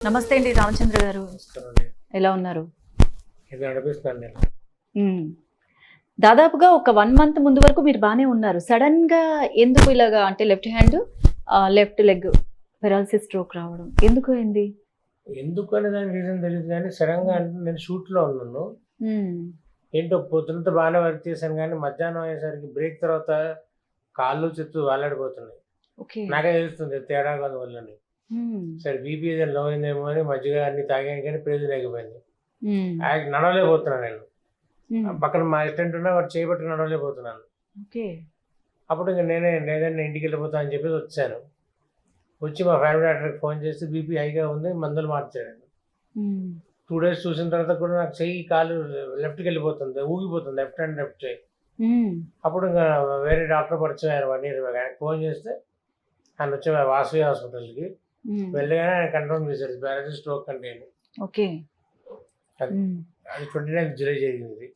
నమస్తే అండి రామచంద్ర గారు, నమస్కారం. ఎలా ఉన్నారు? ఇది నడిపిస్తున్నాను నేను. మ్మ్. దాదాపుగా ఒక 1 మంత్ ముందు వరకు మీరు బాగానే ఉన్నారు. సడన్ గా ఎందుకు ఇలాగా, అంటే left hand left leg paralysis stroke రావడం ఎందుకు అయింది? ఎందుకు అనే దానికి రీజన్ తెలియదు కానీ సడన్ గా అంటే నేను షూట్లో ఉన్నాను. మ్మ్. ఏంటో పొద్దునంతా బాగానే వర్క్ చేశాను కానీ మధ్యాహ్నం అయ్యేసరికి బ్రేక్ తర్వాత కాళ్ళు చేతులు వేలాడిపోతున్నాయి. ఓకే. నాకే తెలుస్తుంది తేడా వల్లని. మ్మ్. సరే బీపీ ఏదైనా లో అయిందేమో అని మజ్జిగ అన్ని తాగాను కానీ ప్రయోజనలేకపోయింది. మ్మ్. నడవలేకపోతున్నాను నేను. మ్మ్. పక్కన మా అసిస్టెంట్ ఉన్నా వాడు చేయబట్టి నడవలేకపోతున్నాను. ఓకే. అప్పుడు ఇంకా నేనే లేదంటే ఇంటికి వెళ్ళిపోతా అని చెప్పేసి వచ్చాను. వచ్చి మా ఫ్యామిలీ డాక్టర్కి ఫోన్ చేసి బీపీ హైగా ఉంది మందులు మార్చాడు. మ్మ్. 2 days చూసిన తర్వాత కూడా నాకు చెయ్యి కాలు లెఫ్ట్కి వెళ్ళిపోతుంది, ఊగిపోతుంది లెఫ్ట్ హ్యాండ్ లెఫ్ట్ చెయ్యి. మ్మ్. అప్పుడు ఇంకా వేరే డాక్టర్ పరిచయం అయ్యారు 1 year ఆయనకు ఫోన్ చేస్తే ఆయన వచ్చి వాసవి హాస్పిటల్కి మ్మ్. వెళ్ళగానే ఆయన కన్ఫర్మ్ చేశారు పారాలసిస్ స్ట్రోక్ అంటే. ఓకే. అది మ్మ్. అది 29th July జరిగింది.